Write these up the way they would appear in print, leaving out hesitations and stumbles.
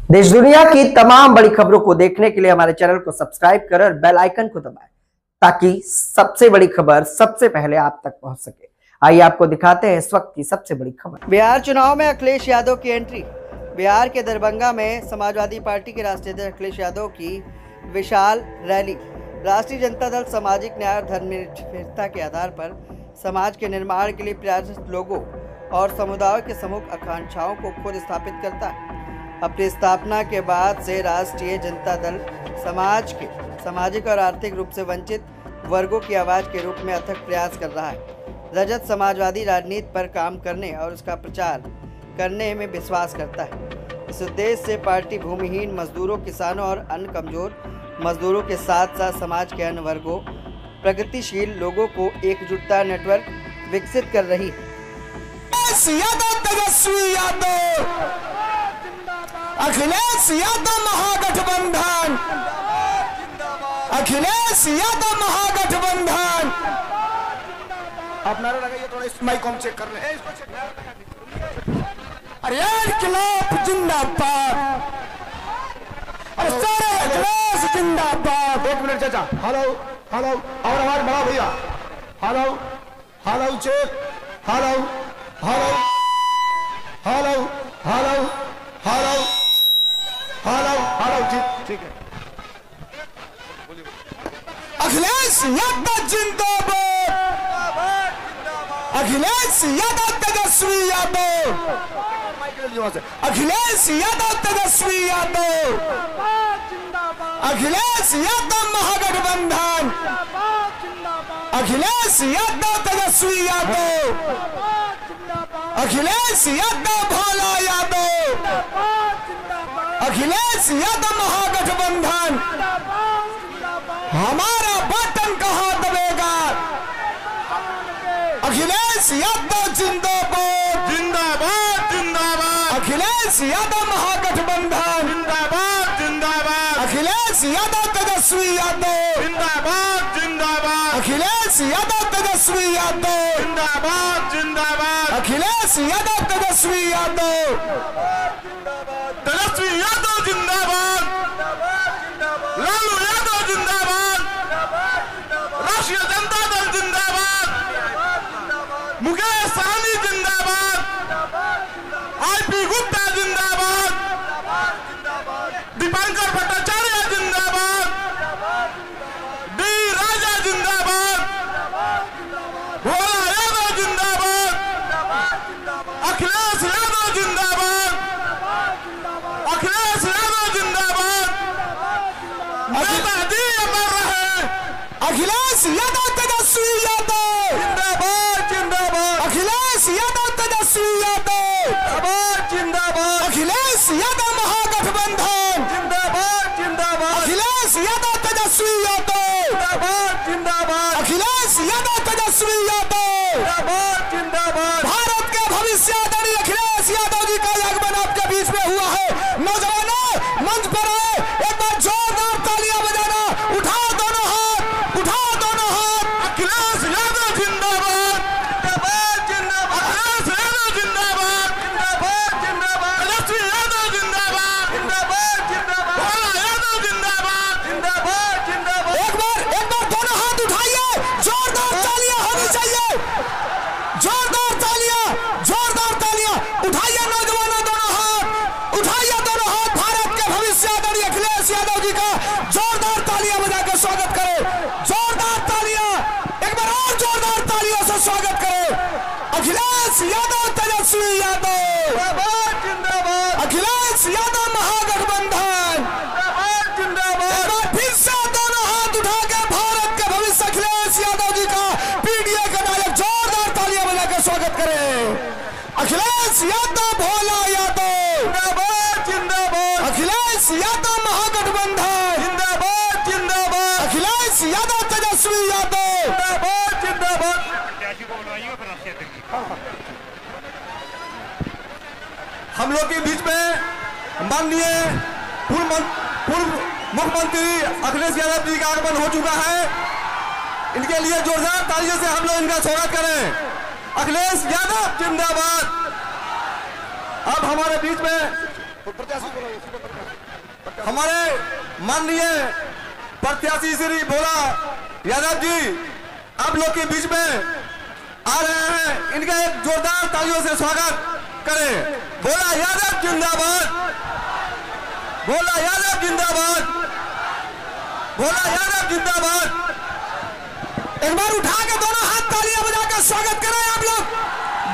देश दुनिया की तमाम बड़ी खबरों को देखने के लिए हमारे चैनल को सब्सक्राइब करें और बेल आइकन को दबाएं ताकि सबसे बड़ी खबर सबसे पहले आप तक पहुंच सके। आइए आपको दिखाते हैं इस वक्त की सबसे बड़ी खबर। बिहार चुनाव में अखिलेश यादव की एंट्री। बिहार के दरभंगा में समाजवादी पार्टी के राष्ट्रीय अध्यक्ष अखिलेश यादव की विशाल रैली। राष्ट्रीय जनता दल सामाजिक न्याय और धर्मनिरपेक्षता के आधार पर समाज के निर्माण के लिए प्रयासरत लोगों और समुदायों के समूह आकांक्षाओं को खुद स्थापित करता है। अपनी स्थापना के बाद से राष्ट्रीय जनता दल समाज के सामाजिक और आर्थिक रूप से वंचित वर्गों की आवाज़ के रूप में अथक प्रयास कर रहा है। रजत समाजवादी राजनीति पर काम करने और उसका प्रचार करने में विश्वास करता है। इस उद्देश्य से पार्टी भूमिहीन मजदूरों, किसानों और अन्य कमजोर मजदूरों के साथ साथ समाज के अन्य वर्गों, प्रगतिशील लोगों को एकजुटता नेटवर्क विकसित कर रही है। अखिलेश यादव महागठबंधन, अखिलेश यादव महागठबंधन। आप नारा लगाइए, थोड़ा इस माइक को हम चेक कर रहे हैं, इसको चेक। अरे इनकलाब जिंदाबाद, अरे सारे अखिलेश जिंदाबाद। एक मिनट चाचा, हेलो हेलो, और आवाज बढ़ाओ भैया। Hello hello check, hello hello hello hello hello hello hello, ठीक है। अखिलेश यादव जिंदाबाद, अखिलेश यादव तेजस्वी यादव, अखिलेश यादव तेजस्वी यादव, अखिलेश यादव महागठबंधन, अखिलेश यादव तेजस्वी यादव, अखिलेश यादव भोला यादव, अखिलेश यादव महागठबंधन। हमारा बटन कहां दबेगा? अखिलेश यादव जिंदाबाद, जिंदाबाद जिंदाबाद। अखिलेश यादव महागठबंधन, जिंदाबाद जिंदाबाद। अखिलेश यादव तेजस्वी यादव, जिंदाबाद जिंदाबाद। अखिलेश यादव तेजस्वी यादव, जिंदाबाद जिंदाबाद। अखिलेश यादव तेजस्वी यादव, तेजस्वी यादव जिंदाबाद, लालू यादव जिंदाबाद, राष्ट्रीय जनता दल जिंदाबाद, मुकेश सहनी जिंदाबाद, आईपी गुप्ता जिंदाबाद, दीपांकर भट्टाचार्य जिंदाबाद, डी राजा जिंदाबाद, भोला यादव जिंदाबाद, अखिलेश यादव जिंदाबाद, अखिलेश यादव जिंदाबाद। नेताजी अमर रहे। अखिलेश यादव तेजस्वी यादव, जिंदाबाद जिंदाबाद। अखिलेश यादव तेजस्वी यादव, जिंदाबाद जिंदाबाद। अखिलेश यादव महागठबंधन, जिंदाबाद जिंदाबाद। अखिलेश यादव तेजस्वी यादव, जिंदाबाद जिंदाबाद। अखिलेश यादव तेजस्वी यादव, जिंदाबाद जिंदाबाद। भारत के भविष्य आदरणीय अखिलेश यादव जी का आगमन आपके बीच में हुआ है। नौजवानों मंच पर आए, एक बार जोरदार तालियां बजाना। उठाओ दोनों हाथ, उठाओ दोनों हाथ। अखिलेश यादव जिंदाबाद, जिंदाबाद जिंदाबाद। अखिलेश यादव जिंदाबाद, जिंदाबाद जिंदाबाद। तेजस्वी यादव जिंदाबाद, जिंदाबाद जिंदाबाद। भोला यादव जिंदाबाद, जिंदाबाद जिंदाबाद। एक बार दोनों हाथ उठाइए, जोरदार तालियां होनी चाहिए, जोरदार तालियां, जोरदार तालियां। उठाइए नौजवानों दोनों हाथ, उठाइए दोनों हाथ। भारत के भविष्य आदरणीय अखिलेश यादव जी का जोरदार तालियां बजाकर स्वागत करें, जोरदार तालियां, एक बार और जोरदार तालियों से स्वागत करें। अखिलेश यादव तेजस्वी यादव, जिंदाबाद जिंदाबाद। अखिलेश यादव महागठबंधन, जिंदाबाद जिंदाबाद। एक बार फिर से दोनों हाथ उठा के भारत के भविष्य अखिलेश यादव जी का पीडीए के नायक जोरदार तालियां बजाकर स्वागत करें। अखिलेश यादव भोला यादव, जिंदाबाद जिंदाबाद। अखिलेश यादव महागठबंधन, जिंदाबाद जिंदाबाद। अखिलेश यादव तेजस्वी यादव, जिंदाबाद जिंदाबाद। हम लोग के बीच में माननीय पूर्व मुख्यमंत्री अखिलेश यादव जी का आगमन हो चुका है। इनके लिए जोरदार तालियों से हम लोग इनका स्वागत करें। अखिलेश यादव जिंदाबाद। अब हमारे बीच में हमारे माननीय प्रत्याशी श्री भोला यादव जी आप लोग के बीच में आ रहे हैं, इनका एक जोरदार तालियों से स्वागत करें। भोला यादव जिंदाबाद, भोला यादव जिंदाबाद, भोला यादव जिंदाबाद। एक बार उठा के दोनों हाथ तालियां बजाकर स्वागत करें आप लोग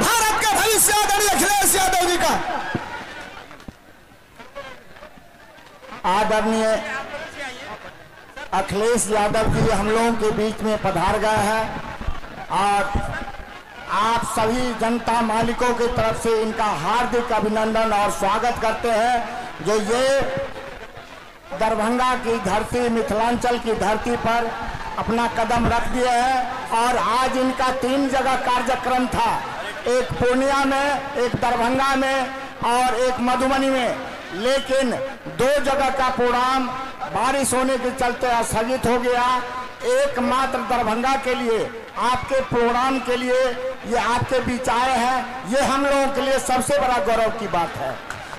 भारत के भविष्य आदरणीय अखिलेश यादव जी का। आदरणीय अखिलेश यादव जी हम लोगों के बीच में पधार गए हैं और आप सभी जनता मालिकों की तरफ से इनका हार्दिक अभिनंदन और स्वागत करते हैं, जो ये दरभंगा की धरती, मिथिलांचल की धरती पर अपना कदम रख दिए हैं। और आज इनका 3 जगह कार्यक्रम था, एक पूर्णिया में, एक दरभंगा में और एक मधुबनी में, लेकिन 2 जगह का प्रोग्राम बारिश होने के चलते स्थगित हो गया। एकमात्र दरभंगा के लिए, आपके प्रोग्राम के लिए ये आपके बीच आए हैं, ये हम लोगों के लिए सबसे बड़ा गौरव की बात है।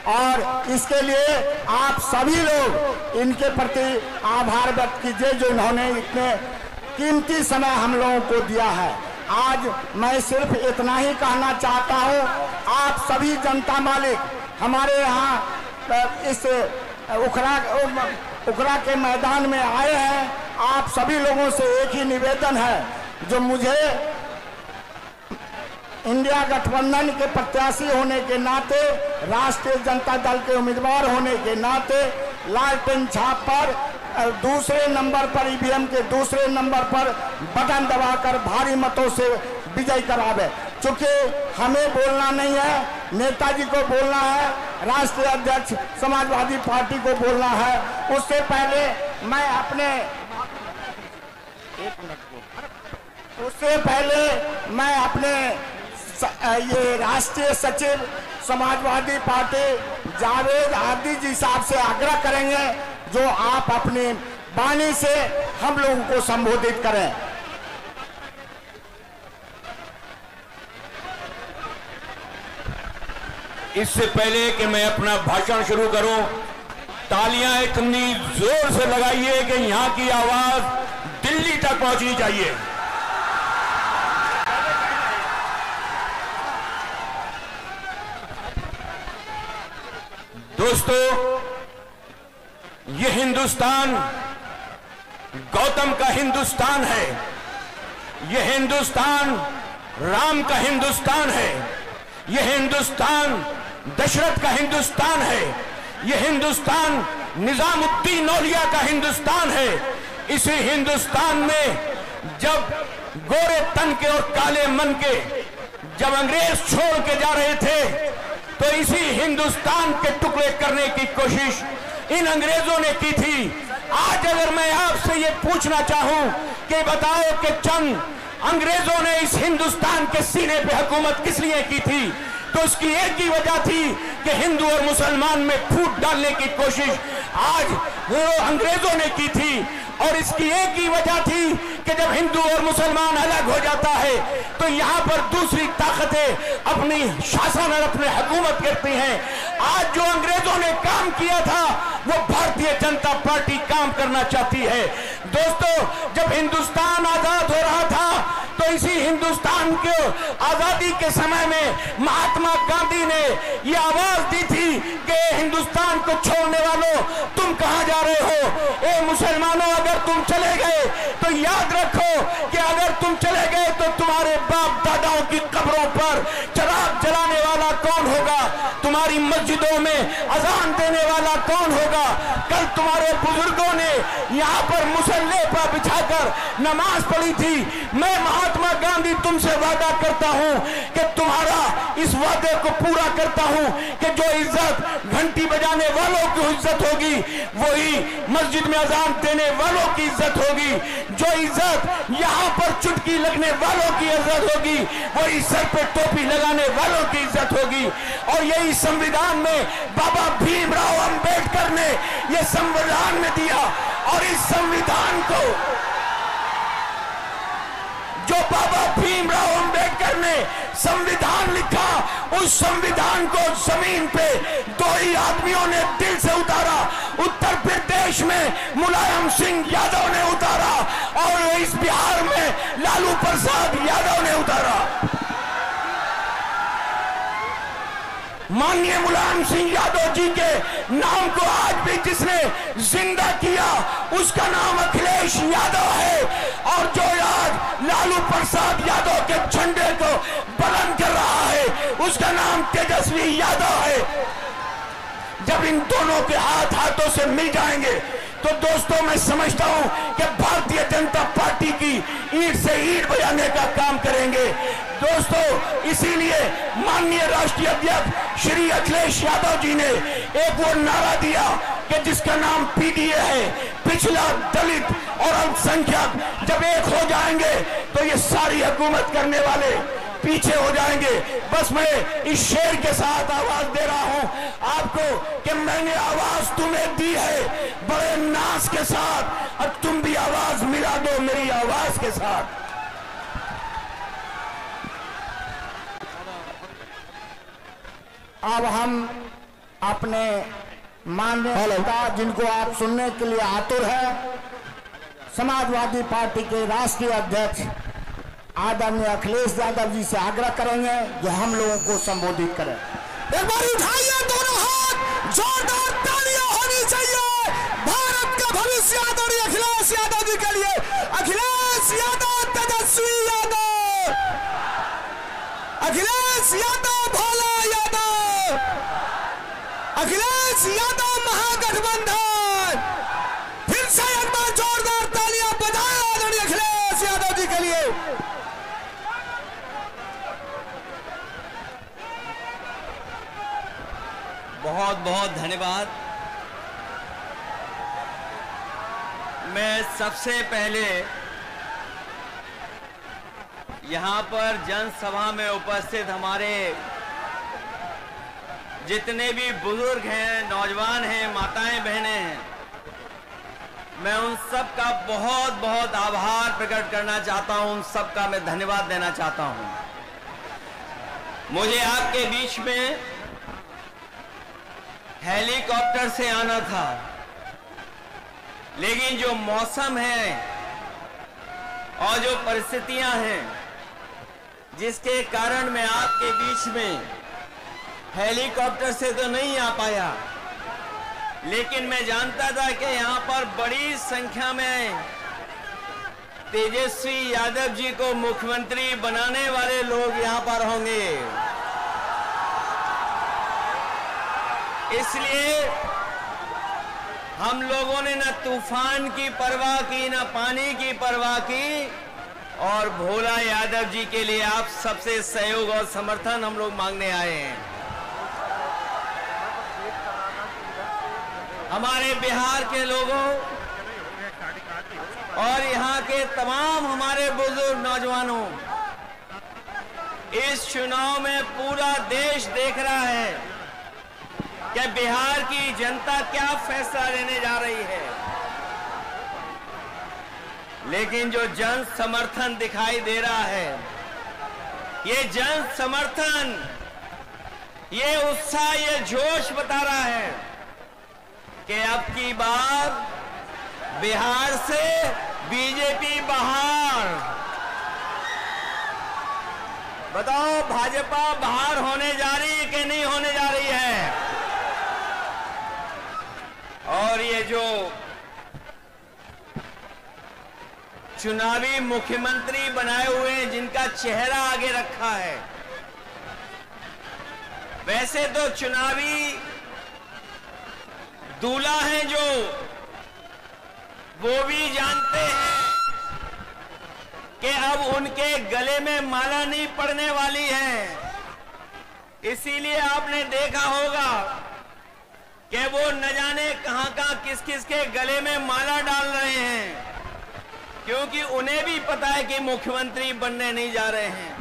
और इसके लिए आप सभी लोग इनके प्रति आभार व्यक्त कीजिए, जो इन्होंने इतने कीमती समय हम लोगों को दिया है। आज मैं सिर्फ इतना ही कहना चाहता हूँ, आप सभी जनता मालिक हमारे यहाँ इस उखरा के मैदान में आए हैं। आप सभी लोगों से एक ही निवेदन है, जो मुझे इंडिया गठबंधन के प्रत्याशी होने के नाते, राष्ट्रीय जनता दल के उम्मीदवार होने के नाते लालटेन छाप पर दूसरे नंबर पर, ईवीएम के दूसरे नंबर पर बटन दबाकर भारी मतों से विजय करावे। चूंकि हमें बोलना नहीं है, नेताजी को बोलना है, राष्ट्रीय अध्यक्ष समाजवादी पार्टी को बोलना है। उससे पहले मैं अपने ये राष्ट्रीय सचिव समाजवादी पार्टी जावेद आदि जी साहब से आग्रह करेंगे, जो आप अपनी वाणी से हम लोगों को संबोधित करें। इससे पहले कि मैं अपना भाषण शुरू करूं, तालियां इतनी जोर से लगाइए कि यहां की आवाज दिल्ली तक पहुंचनी चाहिए। दोस्तों, ये हिंदुस्तान गौतम का हिंदुस्तान है, ये हिंदुस्तान राम का हिंदुस्तान है, ये हिंदुस्तान दशरथ का हिंदुस्तान है, ये हिंदुस्तान निजामुद्दीन औलिया का हिंदुस्तान है। इसी हिंदुस्तान में जब गोरे तन के और काले मन के जब अंग्रेज छोड़ के जा रहे थे, तो इसी हिंदुस्तान के टुकड़े करने की कोशिश इन अंग्रेजों ने की थी। आज अगर मैं आपसे ये पूछना चाहूं कि बताओ कि चंद अंग्रेजों ने इस हिंदुस्तान के सीने पे हुकूमत किस लिए की थी, तो उसकी एक ही वजह थी कि हिंदू और मुसलमान में फूट डालने की कोशिश आज वो अंग्रेजों ने की थी। और इसकी एक ही वजह थी कि जब हिंदू और मुसलमान अलग हो जाता है, तो यहाँ पर दूसरी ताकतें अपनी शासन और अपनी हुकूमत करती हैं। आज जो अंग्रेजों ने काम किया था, वो भारतीय जनता पार्टी काम करना चाहती है। दोस्तों, जब हिंदुस्तान आजाद हो रहा था, तो इसी हिंदुस्तान के आजादी के समय में महात्मा गांधी ने ये आवाज दी थी कि हिंदुस्तान को छोड़ने वालों, तुम कहां जा रहे हो? ए मुसलमानों, अगर तुम चले गए तो याद रखो कि अगर तुम चले गए तो तुम्हारे बाप दादाओं की कब्रों पर चिराग जलाने वाला कौन होगा? तुम्हारी मस्जिदों में अजान देने वाला कौन होगा? कल तुम्हारे बुजुर्गों ने यहाँ पर मुसल्ले पर बिछाकर नमाज पढ़ी थी। मैं महात्मा गांधी तुमसे वादा करता हूँ कि तुम्हारा इस वादे को पूरा करता हूँ कि जो इज्जत घंटी बजाने वालों की इज्जत होगी, वही मस्जिद में अजान देने वालों की इज्जत होगी। जो इज्जत यहाँ पर चुटकी लगने वालों की इज्जत होगी, वही सर पे टोपी लगाने वालों की इज्जत होगी। और यही संविधान में बाबा भीमराव अंबेडकर ने यह संविधान में दिया। और इस संविधान को जो बाबा भीमराव अंबेडकर ने संविधान लिखा, उस संविधान को जमीन पे दो ही आदमियों ने दिल से उतारा। उत्तर प्रदेश में मुलायम सिंह यादव ने उतारा और इस बिहार में लालू प्रसाद यादव ने उतारा। माननीय मुलायम सिंह यादव जी के नाम को आज भी जिसने जिंदा किया उसका नाम अखिलेश यादव है, और जो आज लालू प्रसाद यादव के झंडे को बुलंद कर रहा है उसका नाम तेजस्वी यादव है। जब इन दोनों के हाथ हाथों से मिल जाएंगे तो दोस्तों मैं समझता हूं कि भारतीय जनता पार्टी की ईंट से ईंट बजाने का काम करेंगे। दोस्तों इसीलिए माननीय राष्ट्रीय अध्यक्ष श्री अखिलेश यादव जी ने एक वो नारा दिया कि जिसका नाम पीडीए है, पिछड़ा, दलित और अल्पसंख्यक जब एक हो जाएंगे तो ये सारी हुकूमत करने वाले पीछे हो जाएंगे। बस मैं इस शेर के साथ आवाज दे रहा हूं आपको कि मैंने आवाज तुम्हें दी है बड़े नाज के साथ, और तुम भी आवाज मिला दो मेरी आवाज के साथ। अब हम अपने माननीय नेता जिनको आप सुनने के लिए आतुर है, समाजवादी पार्टी के राष्ट्रीय अध्यक्ष आदरणीय अखिलेश यादव जी से आग्रह करेंगे जो हम लोगों को संबोधित करें। एक बार उठाइए दोनों हाथ, जोरदार तालियां होनी चाहिए भारत का भविष्य आदरणीय अखिलेश यादव जी के लिए। अखिलेश यादव, तेजस्वी यादव, अखिलेश यादव, भोला यादव, अखिलेश यादव महागठबंधन। फिर से एक बार जोरदार तालियां बजाएं आदरणीय अखिलेश यादव जी के लिए। बहुत बहुत धन्यवाद। मैं सबसे पहले यहाँ पर जनसभा में उपस्थित हमारे जितने भी बुजुर्ग हैं, नौजवान हैं, माताएं, बहनें हैं, मैं उन सब का बहुत बहुत आभार प्रकट करना चाहता हूं। उन सब का मैं धन्यवाद देना चाहता हूं। मुझे आपके बीच में हेलीकॉप्टर से आना था, लेकिन जो मौसम है और जो परिस्थितियां हैं जिसके कारण मैं आपके बीच में हेलीकॉप्टर से तो नहीं आ पाया, लेकिन मैं जानता था कि यहाँ पर बड़ी संख्या में तेजस्वी यादव जी को मुख्यमंत्री बनाने वाले लोग यहाँ पर होंगे। इसलिए हम लोगों ने न तूफान की परवाह की, न पानी की परवाह की, और भोला यादव जी के लिए आप सबसे सहयोग और समर्थन हम लोग मांगने आए हैं। हमारे बिहार के लोगों और यहाँ के तमाम हमारे बुजुर्ग नौजवानों, इस चुनाव में पूरा देश देख रहा है कि बिहार की जनता क्या फैसला लेने जा रही है। लेकिन जो जन समर्थन दिखाई दे रहा है, ये जन समर्थन, ये उत्साह, ये जोश बता रहा है कि अब की बार बिहार से बीजेपी बाहर। बताओ भाजपा बाहर होने जा रही है कि नहीं होने जा रही है? और ये जो चुनावी मुख्यमंत्री बनाए हुए हैं, जिनका चेहरा आगे रखा है, वैसे तो चुनावी दूल्हा हैं जो वो भी जानते हैं कि अब उनके गले में माला नहीं पड़ने वाली है। इसीलिए आपने देखा होगा कि वो न जाने कहां किस किस के गले में माला डाल रहे हैं, क्योंकि उन्हें भी पता है कि मुख्यमंत्री बनने नहीं जा रहे हैं।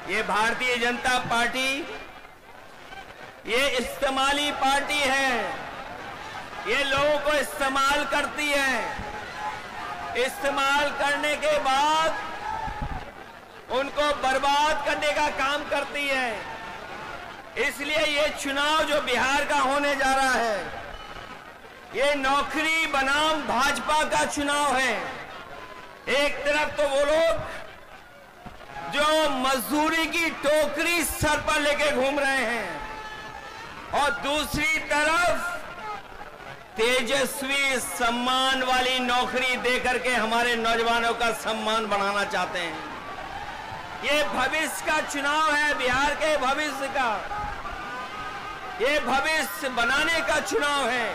ये भारतीय जनता पार्टी ये इस्तेमाली पार्टी है, ये लोगों को इस्तेमाल करती है। इस्तेमाल करने के बाद उनको बर्बाद करने का काम करती है। इसलिए ये चुनाव जो बिहार का होने जा रहा है, ये नौकरी बनाम भाजपा का चुनाव है। एक तरफ तो वो लोग जो मजदूरी की टोकरी सर पर लेके घूम रहे हैं और दूसरी तरफ तेजस्वी सम्मान वाली नौकरी देकर के हमारे नौजवानों का सम्मान बढ़ाना चाहते हैं। ये भविष्य का चुनाव है, बिहार के भविष्य का, ये भविष्य बनाने का चुनाव है।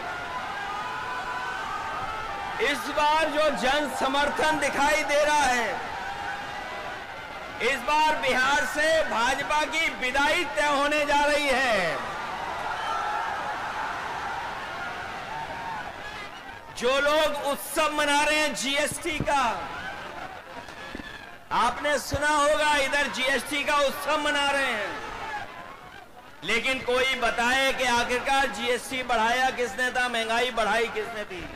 इस बार जो जन समर्थन दिखाई दे रहा है, इस बार बिहार से भाजपा की विदाई तय होने जा रही है। जो लोग उत्सव मना रहे हैं जीएसटी का, आपने सुना होगा इधर जीएसटी का उत्सव मना रहे हैं, लेकिन कोई बताए कि आखिरकार जीएसटी बढ़ाया किसने था, महंगाई बढ़ाई किसने थी।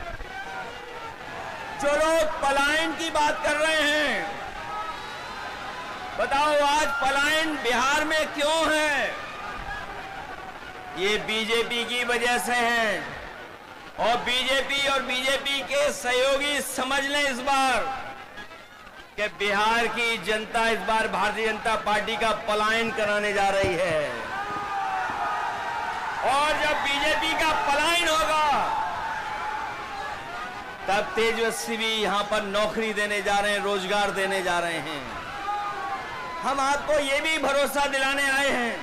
जो लोग पलायन की बात कर रहे हैं, बताओ आज पलायन बिहार में क्यों है? ये बीजेपी की वजह से है। और बीजेपी और बीजेपी के सहयोगी समझ लें इस बार कि बिहार की जनता इस बार भारतीय जनता पार्टी का पलायन कराने जा रही है। और जब बीजेपी का पलायन होगा तब तेजस्वी भी यहां पर नौकरी देने जा रहे हैं, रोजगार देने जा रहे हैं। हम आपको ये भी भरोसा दिलाने आए हैं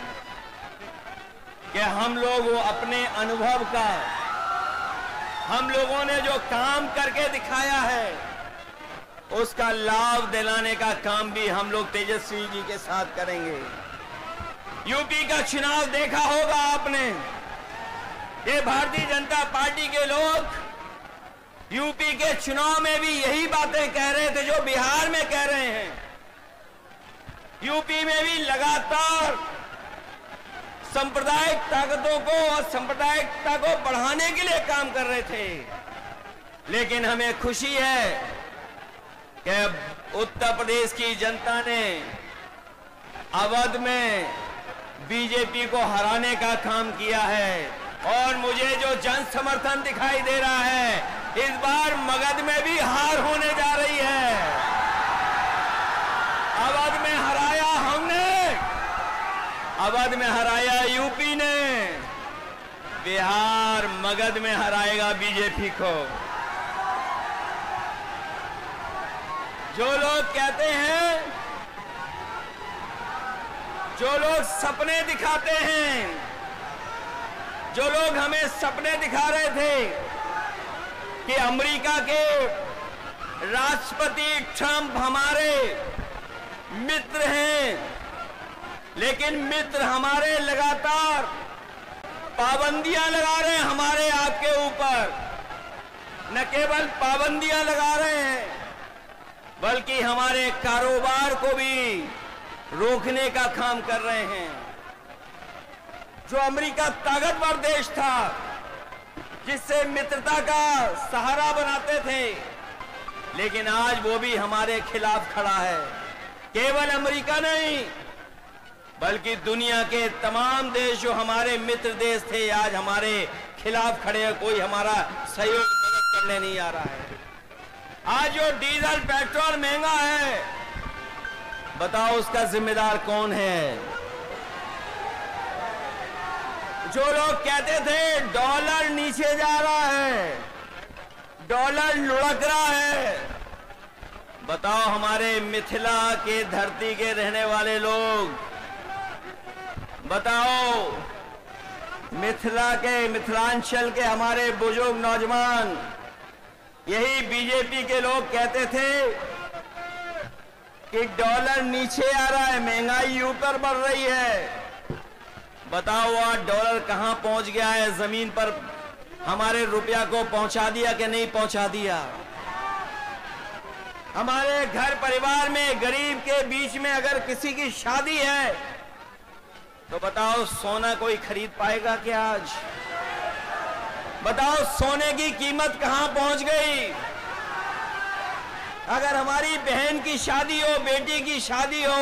कि हम लोग अपने अनुभव का, हम लोगों ने जो काम करके दिखाया है, उसका लाभ दिलाने का काम भी हम लोग तेजस्वी जी के साथ करेंगे। यूपी का चुनाव देखा होगा आपने, ये भारतीय जनता पार्टी के लोग यूपी के चुनाव में भी यही बातें कह रहे थे जो बिहार में कह रहे हैं। यूपी में भी लगातार सांप्रदायिक ताकतों को और सांप्रदायिकता को बढ़ाने के लिए काम कर रहे थे। लेकिन हमें खुशी है कि उत्तर प्रदेश की जनता ने अवध में बीजेपी को हराने का काम किया है। और मुझे जो जन समर्थन दिखाई दे रहा है, इस बार मगध में भी हार होने जा रही है। अवध में हराया हमने, अवध में हराया यूपी ने, बिहार मगध में हराएगा बीजेपी को। जो लोग कहते हैं, जो लोग सपने दिखाते हैं, जो लोग हमें सपने दिखा रहे थे कि अमेरिका के राष्ट्रपति ट्रंप हमारे मित्र हैं, लेकिन मित्र हमारे लगातार पाबंदियां लगा रहे हैं हमारे आपके ऊपर। न केवल पाबंदियां लगा रहे हैं, बल्कि हमारे कारोबार को भी रोकने का काम कर रहे हैं। जो अमेरिका ताकतवर देश था, जिससे मित्रता का सहारा बनाते थे, लेकिन आज वो भी हमारे खिलाफ खड़ा है। केवल अमेरिका नहीं, बल्कि दुनिया के तमाम देश जो हमारे मित्र देश थे, आज हमारे खिलाफ खड़े हैं। कोई हमारा सहयोग मदद करने नहीं आ रहा है। आज जो डीजल पेट्रोल महंगा है, बताओ उसका जिम्मेदार कौन है? जो लोग कहते थे डॉलर नीचे जा रहा है, डॉलर लुढ़क रहा है, बताओ हमारे मिथिला के धरती के रहने वाले लोग, बताओ मिथिला के, मिथिलांचल के हमारे बुजुर्ग नौजवान, यही बीजेपी के लोग कहते थे कि डॉलर नीचे आ रहा है, महंगाई ऊपर बढ़ रही है। बताओ आज डॉलर कहां पहुंच गया है? जमीन पर हमारे रुपया को पहुंचा दिया कि नहीं पहुंचा दिया? हमारे घर परिवार में गरीब के बीच में अगर किसी की शादी है, तो बताओ सोना कोई खरीद पाएगा क्या आज? बताओ सोने की कीमत कहां पहुंच गई? अगर हमारी बहन की शादी हो, बेटी की शादी हो,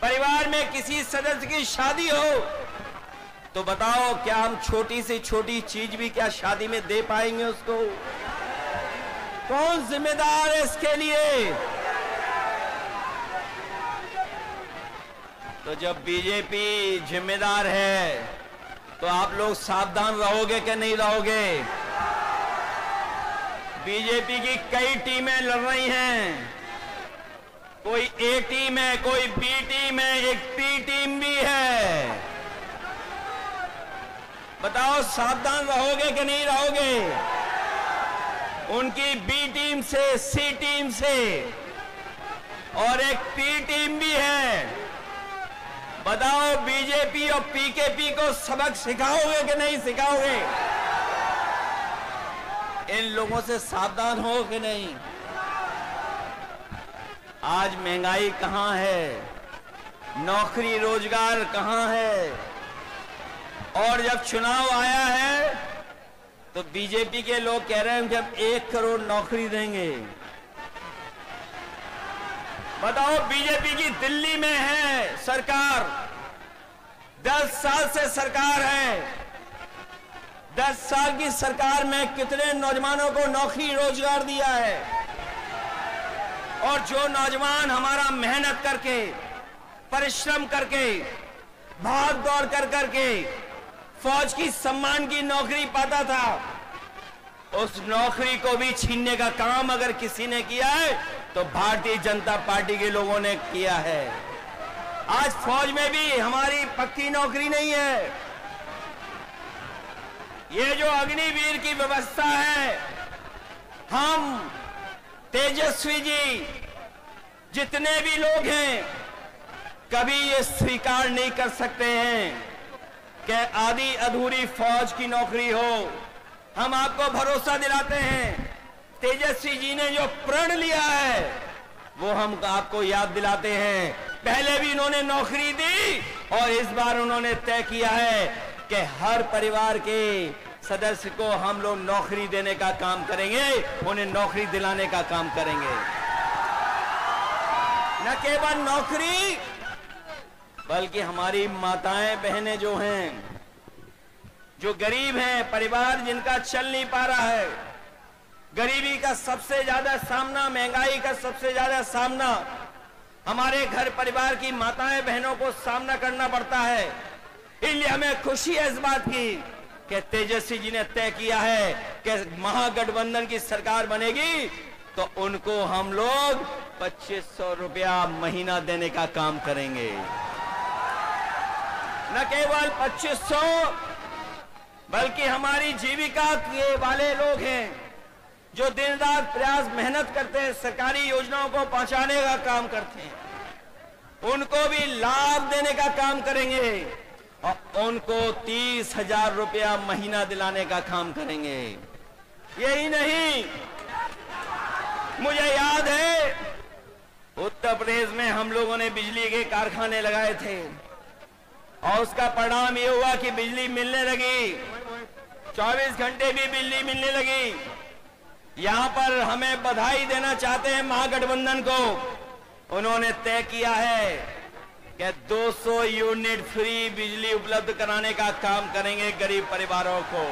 परिवार में किसी सदस्य की शादी हो तो बताओ, क्या हम छोटी से छोटी चीज भी क्या शादी में दे पाएंगे उसको? कौन जिम्मेदार है इसके लिए? तो जब बीजेपी जिम्मेदार है तो आप लोग सावधान रहोगे कि नहीं रहोगे? बीजेपी की कई टीमें लड़ रही हैं, कोई ए टीम है, कोई बी टीम है, एक पी टीम भी है। बताओ सावधान रहोगे कि नहीं रहोगे? उनकी बी टीम से, सी टीम से और एक पी टीम भी है। बताओ बीजेपी और पीकेपी को सबक सिखाओगे कि नहीं सिखाओगे? इन लोगों से सावधान हो कि नहीं? आज महंगाई कहां है, नौकरी रोजगार कहां है? और जब चुनाव आया है तो बीजेपी के लोग कह रहे हैं कि हम 1 करोड़ नौकरी देंगे। बताओ बीजेपी की दिल्ली में है सरकार, 10 साल से सरकार है। 10 साल की सरकार में कितने नौजवानों को नौकरी रोजगार दिया है? और जो नौजवान हमारा मेहनत करके, परिश्रम करके, भाग दौड़ कर करके फौज की सम्मान की नौकरी पाता था, उस नौकरी को भी छीनने का काम अगर किसी ने किया है तो भारतीय जनता पार्टी के लोगों ने किया है। आज फौज में भी हमारी पक्की नौकरी नहीं है। ये जो अग्निवीर की व्यवस्था है, हम तेजस्वी जी जितने भी लोग हैं कभी ये स्वीकार नहीं कर सकते हैं कि आधी अधूरी फौज की नौकरी हो। हम आपको भरोसा दिलाते हैं, तेजस्वी जी ने जो प्रण लिया है वो हम आपको याद दिलाते हैं। पहले भी इन्होंने नौकरी दी और इस बार उन्होंने तय किया है कि हर परिवार के सदस्य को हम लोग नौकरी देने का काम करेंगे, उन्हें नौकरी दिलाने का काम करेंगे। न केवल नौकरी बल्कि हमारी माताएं बहनें जो हैं, जो गरीब हैं, परिवार जिनका चल नहीं पा रहा है, गरीबी का सबसे ज्यादा सामना, महंगाई का सबसे ज्यादा सामना हमारे घर परिवार की माताएं बहनों को सामना करना पड़ता है। इसलिए हमें खुशी है इस बात की कि तेजस्वी जी ने तय किया है कि महागठबंधन की सरकार बनेगी तो उनको हम लोग 2500 रुपया महीना देने का काम करेंगे। न केवल 2500 बल्कि हमारी जीविका के वाले लोग हैं जो दिन रात प्रयास मेहनत करते हैं, सरकारी योजनाओं को पहुंचाने का काम करते हैं, उनको भी लाभ देने का काम करेंगे और उनको 30,000 रुपया महीना दिलाने का काम करेंगे। यही नहीं, मुझे याद है उत्तर प्रदेश में हम लोगों ने बिजली के कारखाने लगाए थे और उसका परिणाम ये हुआ कि बिजली मिलने लगी, 24 घंटे भी बिजली मिलने लगी। यहां पर हमें बधाई देना चाहते हैं महागठबंधन को। उन्होंने तय किया है कि 200 यूनिट फ्री बिजली उपलब्ध कराने का काम करेंगे गरीब परिवारों को।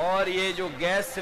और ये जो गैस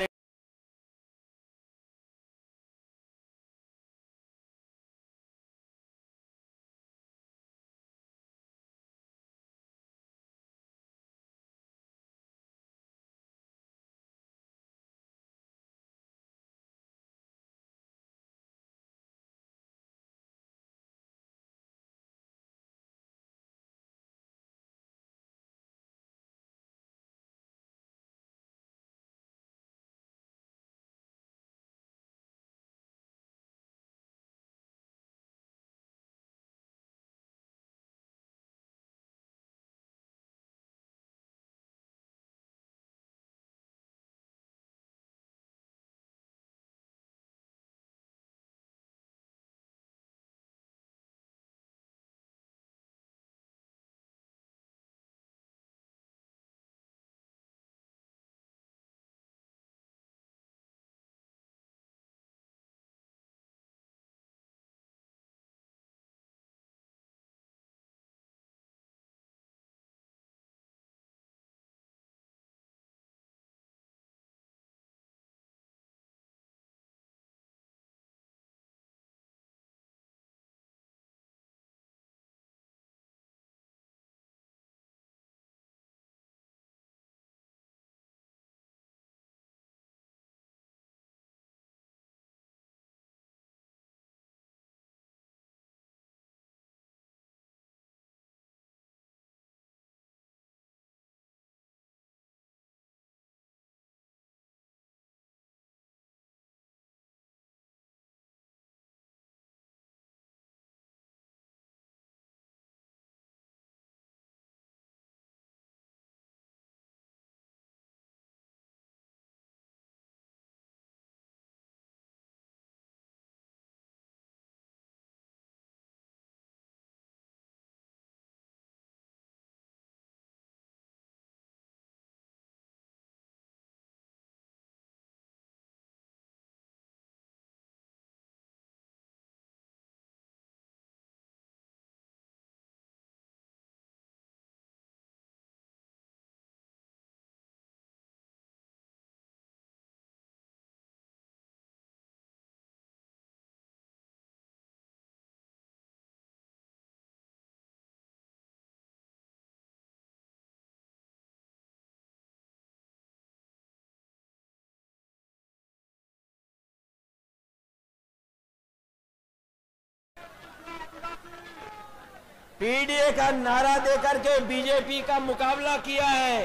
पीडीए का नारा देकर के बीजेपी का मुकाबला किया है।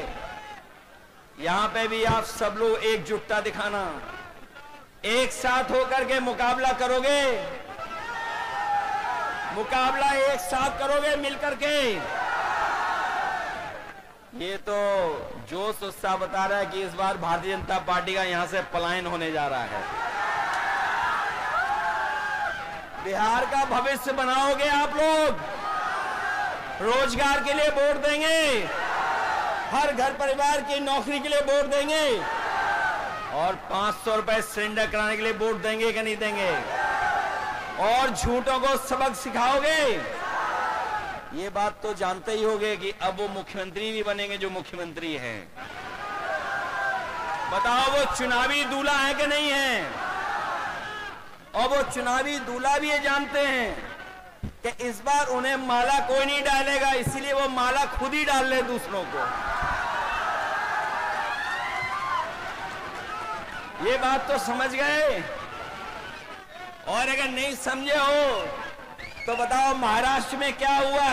यहां पे भी आप सब लोग एकजुटता दिखाना, एक साथ होकर के मुकाबला करोगे, मुकाबला एक साथ करोगे मिलकर के। ये तो जोश उत्साह बता रहा है कि इस बार भारतीय जनता पार्टी का यहां से पलायन होने जा रहा है। बिहार का भविष्य बनाओगे आप लोग, रोजगार के लिए वोट देंगे, हर घर परिवार की नौकरी के लिए वोट देंगे और 500 रुपए सिलेंडर कराने के लिए वोट देंगे कि नहीं देंगे, और झूठों को सबक सिखाओगे। ये बात तो जानते ही होंगे कि अब वो मुख्यमंत्री भी बनेंगे जो मुख्यमंत्री हैं। बताओ वो चुनावी दूल्हा है कि नहीं है? और वो चुनावी दूल्हा भी ये जानते हैं कि इस बार उन्हें माला कोई नहीं डालेगा, इसीलिए वो माला खुद ही डाल ले दूसरों को। ये बात तो समझ गए। और अगर नहीं समझे हो तो बताओ महाराष्ट्र में क्या हुआ।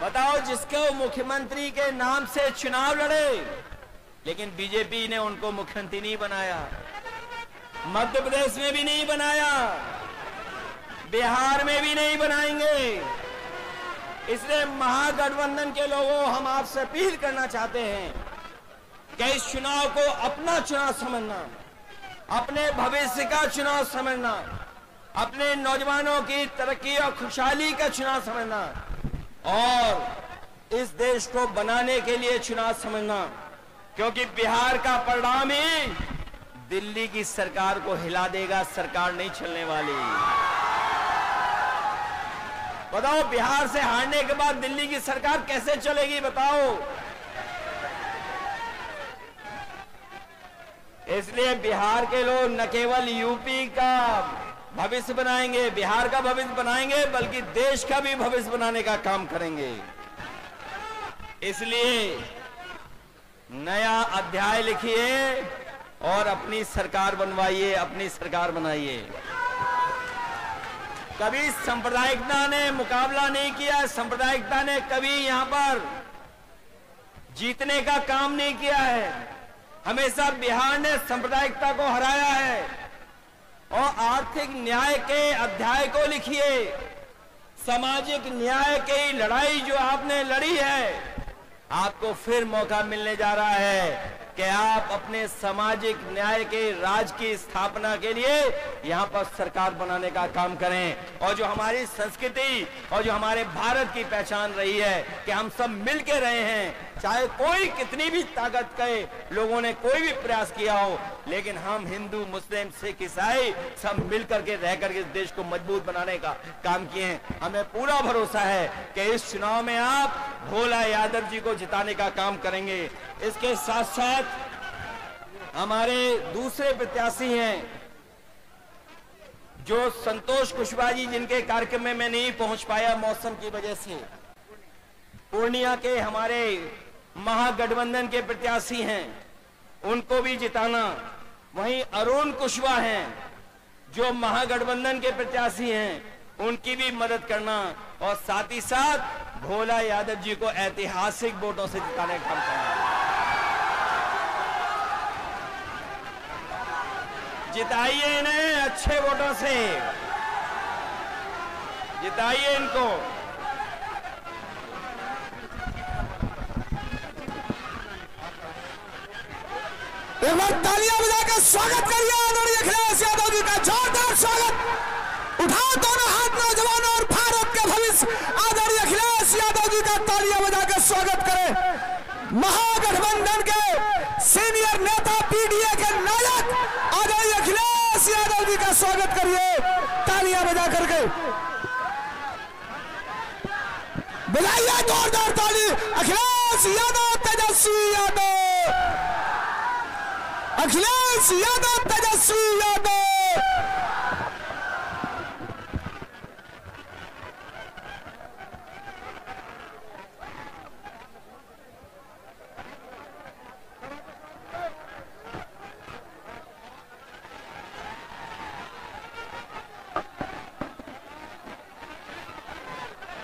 बताओ जिसको मुख्यमंत्री के नाम से चुनाव लड़े, लेकिन बीजेपी ने उनको मुख्यमंत्री नहीं बनाया, मध्य प्रदेश में भी नहीं बनाया, बिहार में भी नहीं बनाएंगे। इसलिए महागठबंधन के लोगों, हम आपसे अपील करना चाहते हैं कि इस चुनाव को अपना चुनाव समझना, अपने भविष्य का चुनाव समझना, अपने नौजवानों की तरक्की और खुशहाली का चुनाव समझना और इस देश को बनाने के लिए चुनाव समझना। क्योंकि बिहार का परिणाम ही दिल्ली की सरकार को हिला देगा, सरकार नहीं चलने वाली। बताओ बिहार से हारने के बाद दिल्ली की सरकार कैसे चलेगी बताओ। इसलिए बिहार के लोग न केवल यूपी का भविष्य बनाएंगे, बिहार का भविष्य बनाएंगे, बल्कि देश का भी भविष्य बनाने का काम करेंगे। इसलिए नया अध्याय लिखिए और अपनी सरकार बनवाइए, अपनी सरकार बनाइए। कभी सांप्रदायिकता ने मुकाबला नहीं किया, सांप्रदायिकता ने कभी यहां पर जीतने का काम नहीं किया है। हमेशा बिहार ने सांप्रदायिकता को हराया है। और आर्थिक न्याय के अध्याय को लिखिए, सामाजिक न्याय की लड़ाई जो आपने लड़ी है, आपको फिर मौका मिलने जा रहा है कि आप अपने सामाजिक न्याय के राज की स्थापना के लिए यहां पर सरकार बनाने का काम करें। और जो हमारी संस्कृति और जो हमारे भारत की पहचान रही है कि हम सब मिल के रहे हैं, चाहे कोई कितनी भी ताकत के लोगों ने कोई भी प्रयास किया हो, लेकिन हम हिंदू, मुस्लिम, सिख, ईसाई सब मिल करके रह करके इस देश को मजबूत बनाने का काम किए हैं। हमें पूरा भरोसा है कि इस चुनाव में आप भोला यादव जी को जिताने का काम करेंगे। इसके साथ साथ हमारे दूसरे प्रत्याशी हैं जो संतोष कुशवाहा जी, जिनके कार्यक्रम में मैं नहीं पहुंच पाया मौसम की वजह से। पूर्णिया के हमारे महागठबंधन के प्रत्याशी हैं, उनको भी जिताना। वहीं अरुण कुशवाहा हैं जो महागठबंधन के प्रत्याशी हैं, उनकी भी मदद करना और साथ ही साथ भोला यादव जी को ऐतिहासिक वोटों से जिताने का काम करना। जिताइए इन्हें अच्छे वोटों से, जिताइए इनको। एक बार तालियां बजाकर स्वागत करिए आदरणीय अखिलेश यादव जी का, जोरदार स्वागत। उठाओ दोनों हाथ नौजवानों और भारत के भविष्य आदरणीय अखिलेश यादव जी का तालियां बजाकर स्वागत करें। महागठबंधन के सीनियर नेता, पीडीए के नायक आदरणीय अखिलेश यादव जी का स्वागत करिए तालियां बजा करके। बुलाइए जोरदार ताली। अखिलेश यादव, तेजस्वी यादव, अखिलेश यादव, तेजस्वी यादव।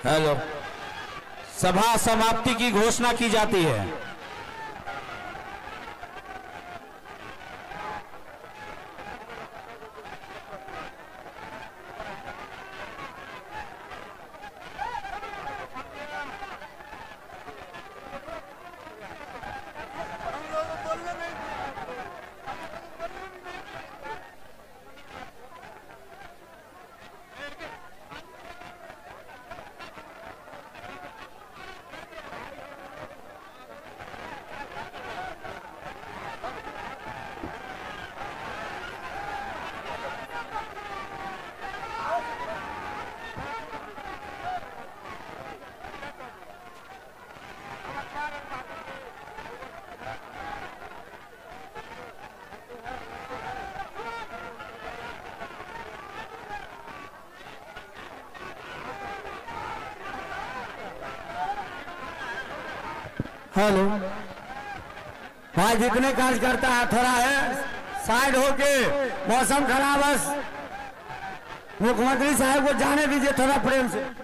हेलो, सभा समाप्ति की घोषणा की जाती है। हेलो भाई, जितने कार्यकर्ता है थोड़ा है साइड होके, मौसम खराब है, मुख्यमंत्री साहब को जाने दीजिए थोड़ा प्रेम से।